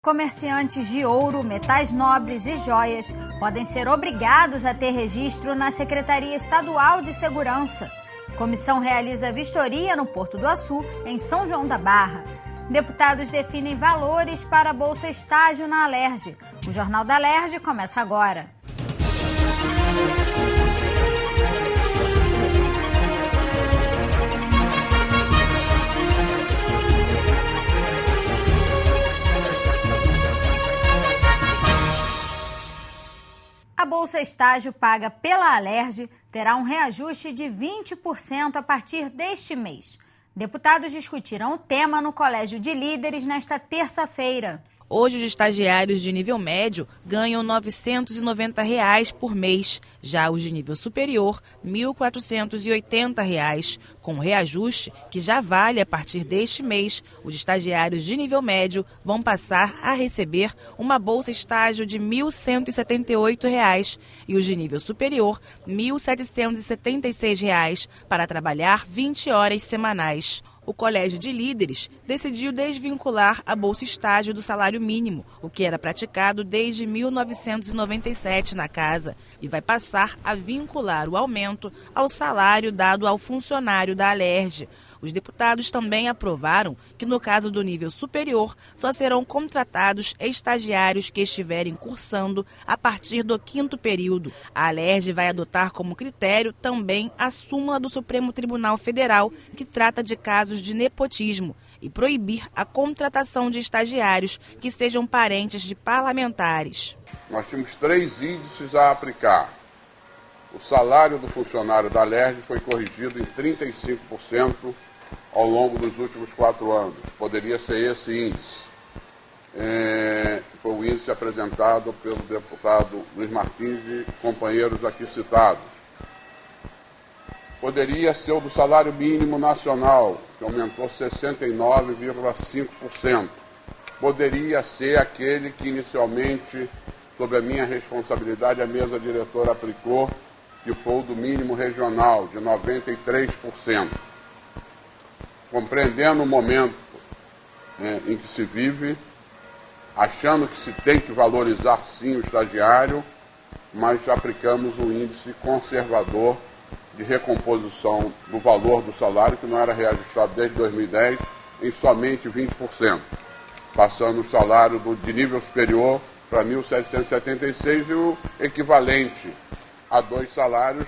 Comerciantes de ouro, metais nobres e joias podem ser obrigados a ter registro na Secretaria Estadual de Segurança. Comissão realiza vistoria no Porto do Açu, em São João da Barra. Deputados definem valores para a Bolsa Estágio na Alerj. O Jornal da Alerj começa agora. A Bolsa Estágio paga pela Alerj terá um reajuste de 20% a partir deste mês. Deputados discutiram o tema no Colégio de Líderes nesta terça-feira. Hoje, os estagiários de nível médio ganham R$ 990 por mês. Já os de nível superior, R$ 1.480. Com o reajuste, que já vale a partir deste mês, os estagiários de nível médio vão passar a receber uma bolsa estágio de R$ 1.178 e os de nível superior, R$ 1.776 para trabalhar 20 horas semanais. O Colégio de Líderes decidiu desvincular a Bolsa Estágio do salário mínimo, o que era praticado desde 1997 na casa, e vai passar a vincular o aumento ao salário dado ao funcionário da Alerj. Os deputados também aprovaram que, no caso do nível superior, só serão contratados estagiários que estiverem cursando a partir do 5º período. A Alerj vai adotar como critério também a súmula do Supremo Tribunal Federal, que trata de casos de nepotismo, e proibir a contratação de estagiários que sejam parentes de parlamentares. Nós temos 3 índices a aplicar. O salário do funcionário da Alerj foi corrigido em 35% ao longo dos últimos 4 anos. Poderia ser esse índice. Foi o índice apresentado pelo deputado Luiz Martins e companheiros aqui citados. Poderia ser o do salário mínimo nacional, que aumentou 69,5%. Poderia ser aquele que inicialmente, sob a minha responsabilidade, a mesa diretora aplicou, que foi o do mínimo regional, de 93%. Compreendendo o momento em que se vive, achando que se tem que valorizar sim o estagiário, mas aplicamos um índice conservador de recomposição do valor do salário, que não era reajustado desde 2010, em somente 20%, passando o salário de nível superior para 1.776 e o equivalente a 2 salários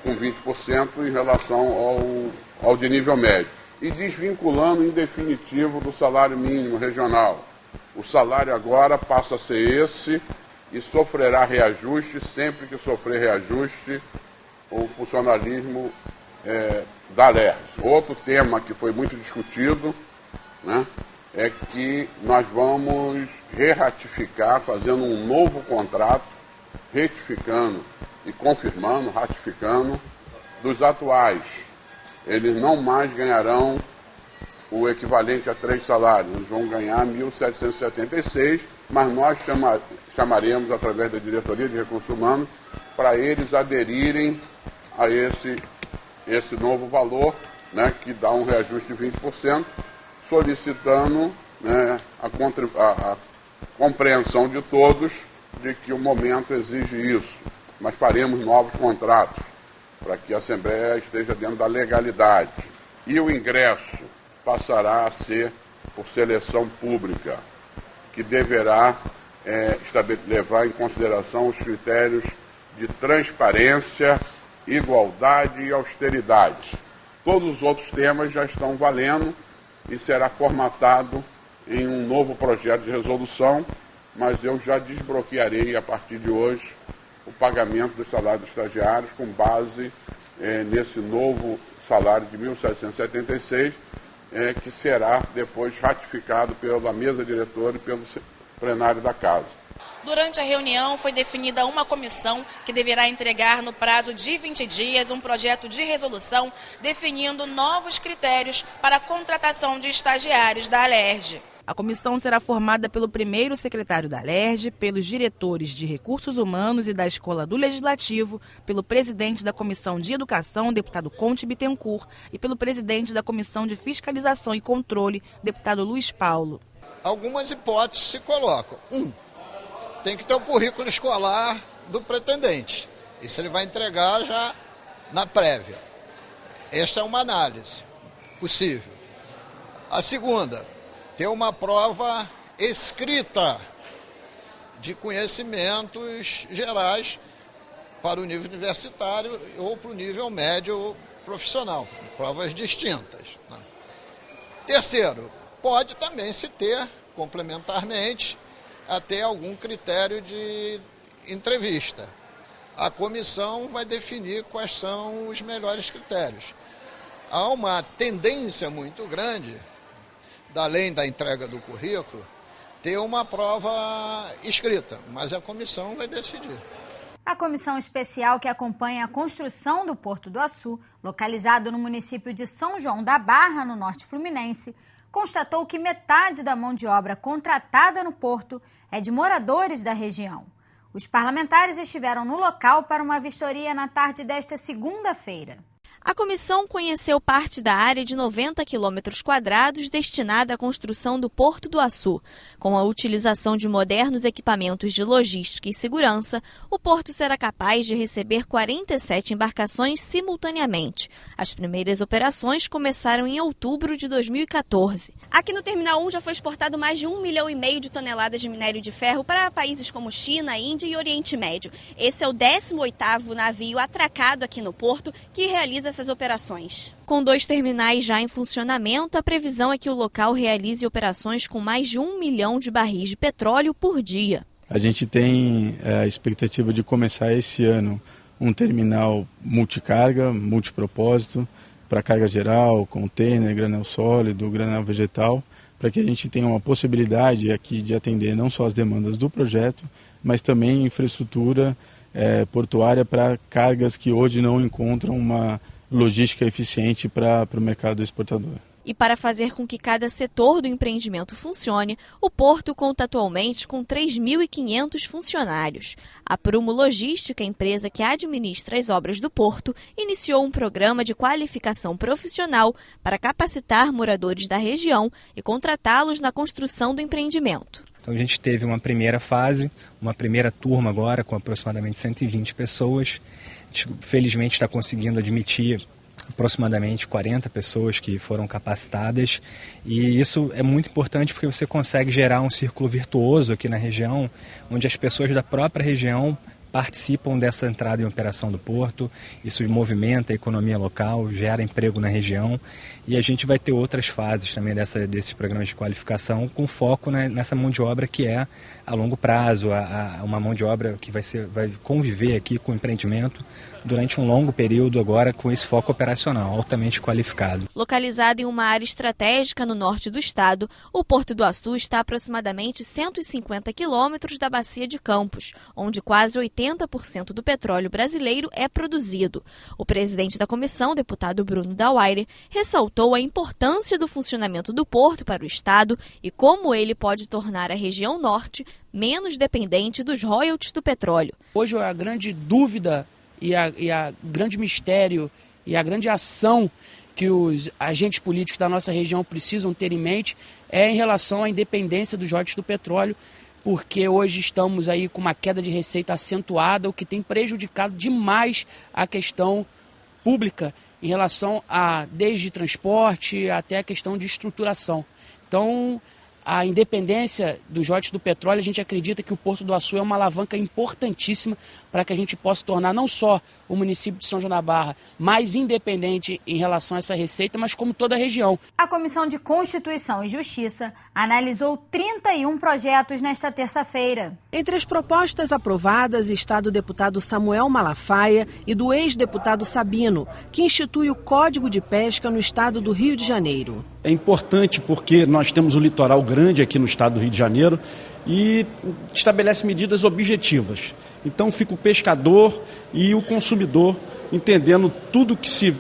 com 20% em relação ao de nível médio. E desvinculando em definitivo do salário mínimo regional. O salário agora passa a ser esse e sofrerá reajuste sempre que sofrer reajuste o funcionalismo da Alerj. Outro tema que foi muito discutido, né, é que nós vamos ratificar, fazendo um novo contrato, retificando e confirmando, ratificando, dos atuais. Eles não mais ganharão o equivalente a 3 salários, eles vão ganhar 1.776, mas nós chamaremos, através da Diretoria de Recursos Humanos, para eles aderirem a esse novo valor, né, que dá um reajuste de 20%, solicitando, né, a compreensão de todos de que o momento exige isso. Mas faremos novos contratos para que a Assembleia esteja dentro da legalidade. E o ingresso passará a ser por seleção pública, que deverá levar em consideração os critérios de transparência, igualdade e austeridade. Todos os outros temas já estão valendo e será formatado em um novo projeto de resolução, mas eu já desbloquearei a partir de hoje o pagamento dos salários dos estagiários com base nesse novo salário de 1.776, que será depois ratificado pela mesa diretora e pelo plenário da Casa. Durante a reunião foi definida uma comissão que deverá entregar no prazo de 20 dias um projeto de resolução definindo novos critérios para a contratação de estagiários da Alerj. A comissão será formada pelo primeiro secretário da Alerj, pelos diretores de Recursos Humanos e da Escola do Legislativo, pelo presidente da Comissão de Educação, deputado Conte Bittencourt, e pelo presidente da Comissão de Fiscalização e Controle, deputado Luiz Paulo. algumas hipóteses se colocam. Tem que ter o currículo escolar do pretendente. Isso ele vai entregar já na prévia. Esta é uma análise possível. A segunda, ter uma prova escrita de conhecimentos gerais para o nível universitário ou para o nível médio profissional, provas distintas. Terceiro, pode também se ter, complementarmente, até algum critério de entrevista. A comissão vai definir quais são os melhores critérios. Há uma tendência muito grande, além da entrega do currículo, ter uma prova escrita, mas a comissão vai decidir. A comissão especial que acompanha a construção do Porto do Açu, localizado no município de São João da Barra, no norte fluminense, constatou que metade da mão de obra contratada no porto é de moradores da região. Os parlamentares estiveram no local para uma vistoria na tarde desta segunda-feira. A comissão conheceu parte da área de 90 quilômetros quadrados destinada à construção do Porto do Açu. Com a utilização de modernos equipamentos de logística e segurança, o porto será capaz de receber 47 embarcações simultaneamente. As primeiras operações começaram em outubro de 2014. Aqui no Terminal 1 já foi exportado mais de 1,5 milhão de toneladas de minério de ferro para países como China, Índia e Oriente Médio. Esse é o 18º navio atracado aqui no porto que realiza essas operações. Com 2 terminais já em funcionamento, a previsão é que o local realize operações com mais de 1 milhão de barris de petróleo por dia. A gente tem a expectativa de começar esse ano um terminal multicarga, multipropósito, para carga geral, container, granel sólido, granel vegetal, para que a gente tenha uma possibilidade aqui de atender não só as demandas do projeto, mas também infraestrutura portuária para cargas que hoje não encontram uma logística eficiente para o mercado exportador. E para fazer com que cada setor do empreendimento funcione, o porto conta atualmente com 3.500 funcionários. A Prumo Logística, empresa que administra as obras do porto, iniciou um programa de qualificação profissional para capacitar moradores da região e contratá-los na construção do empreendimento. Então a gente teve uma primeira fase, uma primeira turma agora com aproximadamente 120 pessoas. A gente, felizmente, está conseguindo admitir aproximadamente 40 pessoas que foram capacitadas, e isso é muito importante porque você consegue gerar um círculo virtuoso aqui na região, onde as pessoas da própria região participam dessa entrada em operação do porto. Isso movimenta a economia local, gera emprego na região, e a gente vai ter outras fases também desses programas de qualificação com foco nessa mão de obra que é a longo prazo, uma mão de obra que vai conviver aqui com o empreendimento durante um longo período agora com esse foco operacional altamente qualificado. Localizado em uma área estratégica no norte do estado, o Porto do Açu está a aproximadamente 150 quilômetros da Bacia de Campos, onde quase 80% do petróleo brasileiro é produzido. O presidente da comissão, deputado Bruno Dauaire, ressaltou a importância do funcionamento do porto para o estado e como ele pode tornar a região norte menos dependente dos royalties do petróleo. Hoje a grande dúvida e a grande mistério e a grande ação que os agentes políticos da nossa região precisam ter em mente é em relação à independência dos royalties do petróleo, porque hoje estamos aí com uma queda de receita acentuada, o que tem prejudicado demais a questão pública em relação a desde transporte até a questão de estruturação. Então, a independência dos royalties do petróleo, a gente acredita que o Porto do Açu é uma alavanca importantíssima para que a gente possa tornar não só o município de São João da Barra mais independente em relação a essa receita, mas como toda a região. A Comissão de Constituição e Justiça analisou 31 projetos nesta terça-feira. Entre as propostas aprovadas está do deputado Samuel Malafaia e do ex-deputado Sabino, que institui o Código de Pesca no estado do Rio de Janeiro. É importante porque nós temos um litoral grande aqui no estado do Rio de Janeiro e estabelece medidas objetivas. Então fica o pescador e o consumidor entendendo tudo que se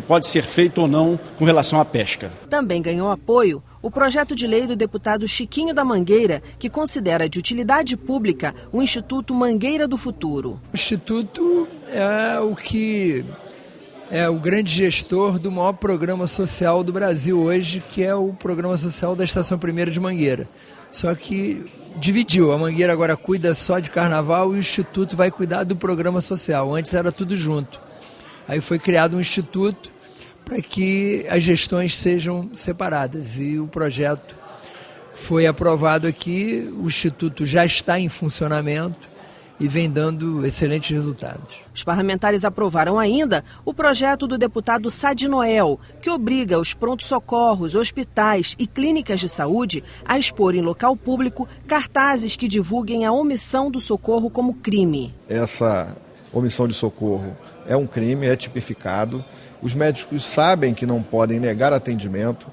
pode ser feito ou não com relação à pesca. Também ganhou apoio o projeto de lei do deputado Chiquinho da Mangueira, que considera de utilidade pública o Instituto Mangueira do Futuro. O Instituto é o que é o grande gestor do maior programa social do Brasil hoje, que é o programa social da Estação 1ª de Mangueira. Só que dividiu, a Mangueira agora cuida só de carnaval e o Instituto vai cuidar do programa social. Antes era tudo junto. Aí foi criado um instituto para que as gestões sejam separadas e o projeto foi aprovado aqui, o Instituto já está em funcionamento e vem dando excelentes resultados. Os parlamentares aprovaram ainda o projeto do deputado Sadi Noel, que obriga os prontos-socorros, hospitais e clínicas de saúde a expor em local público cartazes que divulguem a omissão do socorro como crime. Essa omissão de socorro é um crime, é tipificado. Os médicos sabem que não podem negar atendimento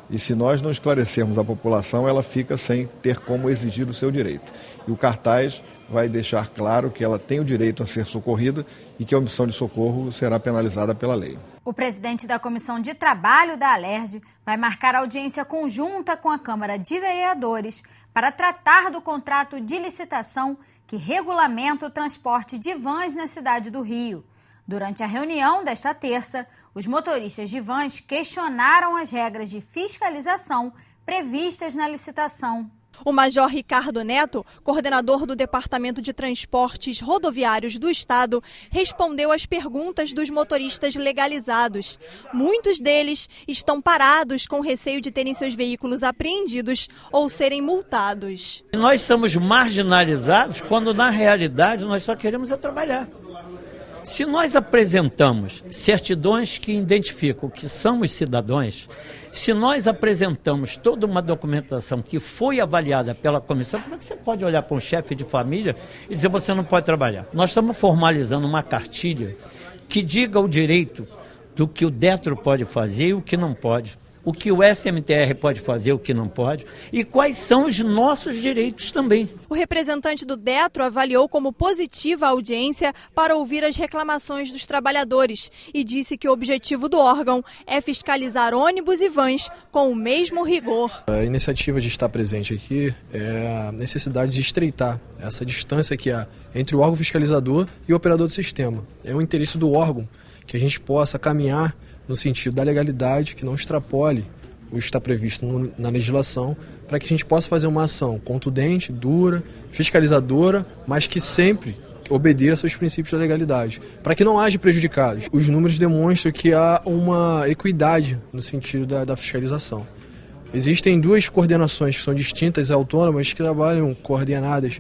e se nós não esclarecermos a população, ela fica sem ter como exigir o seu direito. E o cartaz vai deixar claro que ela tem o direito a ser socorrida e que a omissão de socorro será penalizada pela lei. O presidente da Comissão de Trabalho da Alerj vai marcar audiência conjunta com a Câmara de Vereadores para tratar do contrato de licitação que regulamenta o transporte de vans na cidade do Rio. Durante a reunião desta terça, os motoristas de vans questionaram as regras de fiscalização previstas na licitação. O Major Ricardo Neto, coordenador do Departamento de Transportes Rodoviários do Estado, respondeu às perguntas dos motoristas legalizados. Muitos deles estão parados com receio de terem seus veículos apreendidos ou serem multados. Nós somos marginalizados quando, na realidade, nós só queremos é trabalhar. Se nós apresentamos certidões que identificam que somos cidadãos, se nós apresentamos toda uma documentação que foi avaliada pela comissão, como é que você pode olhar para um chefe de família e dizer você não pode trabalhar? Nós estamos formalizando uma cartilha que diga o direito do que o Detro pode fazer e o que não pode. O que o SMTR pode fazer, o que não pode, e quais são os nossos direitos também. O representante do Detro avaliou como positiva a audiência para ouvir as reclamações dos trabalhadores e disse que o objetivo do órgão é fiscalizar ônibus e vans com o mesmo rigor. A iniciativa de estar presente aqui é a necessidade de estreitar essa distância que há entre o órgão fiscalizador e o operador do sistema. É o interesse do órgão que a gente possa caminhar no sentido da legalidade, que não extrapole o que está previsto na legislação, para que a gente possa fazer uma ação contundente, dura, fiscalizadora, mas que sempre obedeça aos princípios da legalidade, para que não haja prejudicados. Os números demonstram que há uma equidade no sentido da fiscalização. Existem duas coordenações que são distintas e autônomas, que trabalham coordenadas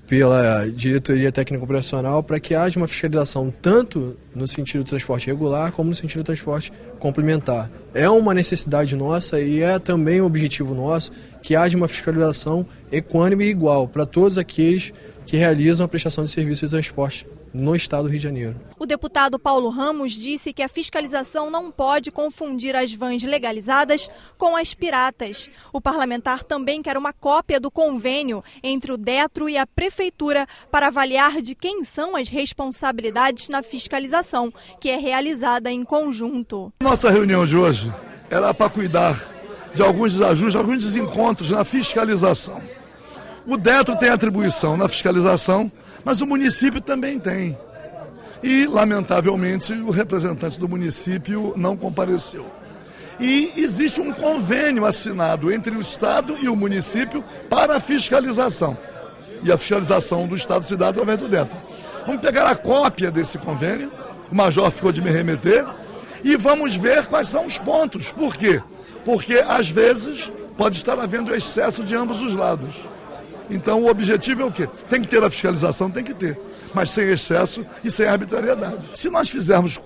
pela diretoria técnica operacional para que haja uma fiscalização tanto no sentido do transporte regular como no sentido do transporte complementar. É uma necessidade nossa e é também um objetivo nosso que haja uma fiscalização equânime e igual para todos aqueles que realizam a prestação de serviços de transporte no estado do Rio de Janeiro. O deputado Paulo Ramos disse que a fiscalização não pode confundir as vans legalizadas com as piratas. O parlamentar também quer uma cópia do convênio entre o Detro e a Prefeitura para avaliar de quem são as responsabilidades na fiscalização, que é realizada em conjunto. Nossa reunião de hoje era para cuidar de alguns desajustes, alguns desencontros na fiscalização. O Detro tem atribuição na fiscalização, mas o município também tem. E, lamentavelmente, o representante do município não compareceu. E existe um convênio assinado entre o Estado e o município para a fiscalização. E a fiscalização do Estado se dá através do Detro. Vamos pegar a cópia desse convênio, o Major ficou de me remeter, e vamos ver quais são os pontos. Por quê? Porque, às vezes, pode estar havendo excesso de ambos os lados. Então o objetivo é o quê? Tem que ter a fiscalização, tem que ter, mas sem excesso e sem arbitrariedade. Se nós fizermos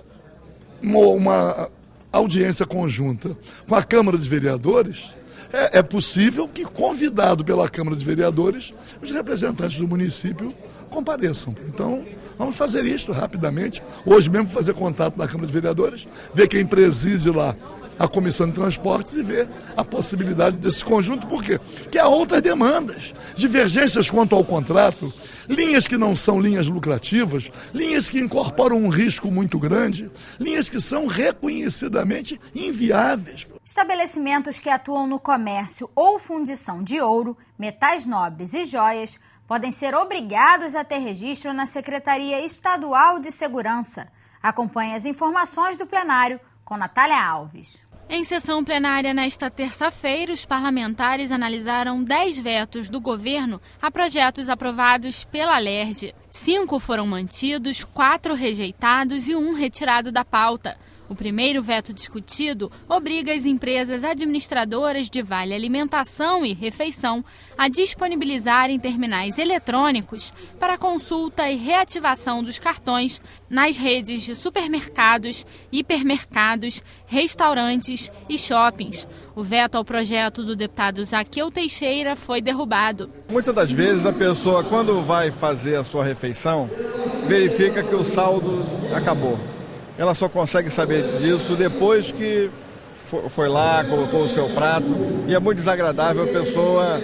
uma audiência conjunta com a Câmara de Vereadores, é possível que, convidado pela Câmara de Vereadores, os representantes do município compareçam. Então, vamos fazer isso rapidamente. Hoje mesmo fazer contato na Câmara de Vereadores, ver quem preside lá a Comissão de Transportes e ver a possibilidade desse conjunto. Por quê? Porque há outras demandas, divergências quanto ao contrato, linhas que não são linhas lucrativas, linhas que incorporam um risco muito grande, linhas que são reconhecidamente inviáveis. Estabelecimentos que atuam no comércio ou fundição de ouro, metais nobres e joias podem ser obrigados a ter registro na Secretaria Estadual de Segurança. Acompanhe as informações do plenário com Natália Alves. Em sessão plenária nesta terça-feira, os parlamentares analisaram 10 vetos do governo a projetos aprovados pela Alerj. 5 foram mantidos, 4 rejeitados e 1 retirado da pauta. O primeiro veto discutido obriga as empresas administradoras de vale alimentação e refeição a disponibilizarem terminais eletrônicos para consulta e reativação dos cartões nas redes de supermercados, hipermercados, restaurantes e shoppings. O veto ao projeto do deputado Zaqueu Teixeira foi derrubado. Muitas das vezes a pessoa, quando vai fazer a sua refeição, verifica que o saldo acabou. Ela só consegue saber disso depois que foi lá, colocou o seu prato, e é muito desagradável a pessoa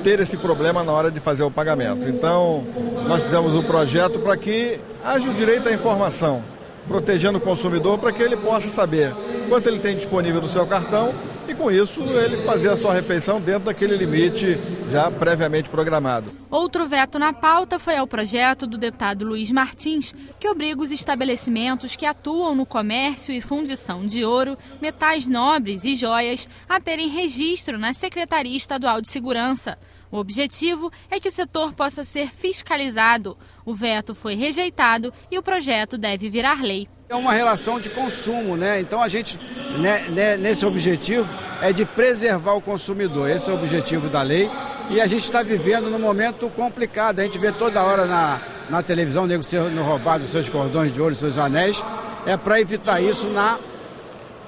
ter esse problema na hora de fazer o pagamento. Então, nós fizemos um projeto para que haja o direito à informação, protegendo o consumidor para que ele possa saber quanto ele tem disponível no seu cartão e, com isso, ele fazer a sua refeição dentro daquele limite já previamente programado. Outro veto na pauta foi ao projeto do deputado Luiz Martins, que obriga os estabelecimentos que atuam no comércio e fundição de ouro, metais nobres e joias a terem registro na Secretaria Estadual de Segurança. O objetivo é que o setor possa ser fiscalizado. O veto foi rejeitado e o projeto deve virar lei. É uma relação de consumo, né? Então a gente, nesse objetivo, é de preservar o consumidor. Esse é o objetivo da lei. E a gente está vivendo num momento complicado. A gente vê toda hora na televisão o nego sendo roubado os seus cordões de ouro, os seus anéis. É para evitar isso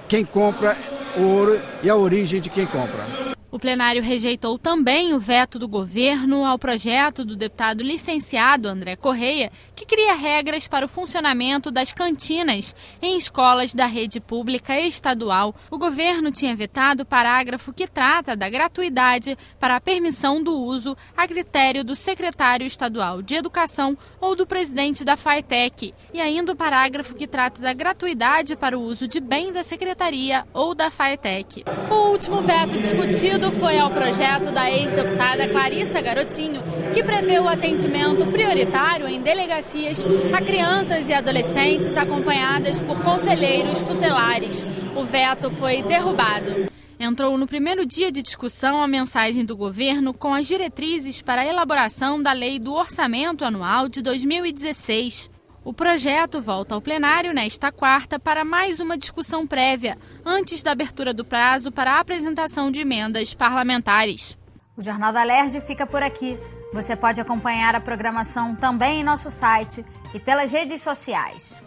quem compra o ouro e a origem de quem compra. O plenário rejeitou também o veto do governo ao projeto do deputado licenciado André Correia, que cria regras para o funcionamento das cantinas em escolas da rede pública estadual. O governo tinha vetado o parágrafo que trata da gratuidade para a permissão do uso a critério do secretário estadual de Educação ou do presidente da FATEC, e ainda o parágrafo que trata da gratuidade para o uso de bem da secretaria ou da FATEC. O último veto discutido foi ao projeto da ex-deputada Clarissa Garotinho, que prevê o atendimento prioritário em delegacias a crianças e adolescentes acompanhadas por conselheiros tutelares. O veto foi derrubado. Entrou no primeiro dia de discussão a mensagem do governo com as diretrizes para a elaboração da Lei do Orçamento Anual de 2016. O projeto volta ao plenário nesta quarta para mais uma discussão prévia, antes da abertura do prazo para a apresentação de emendas parlamentares. O Jornal da Alerj fica por aqui. Você pode acompanhar a programação também em nosso site e pelas redes sociais.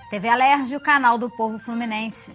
TV Alerj, o canal do povo fluminense.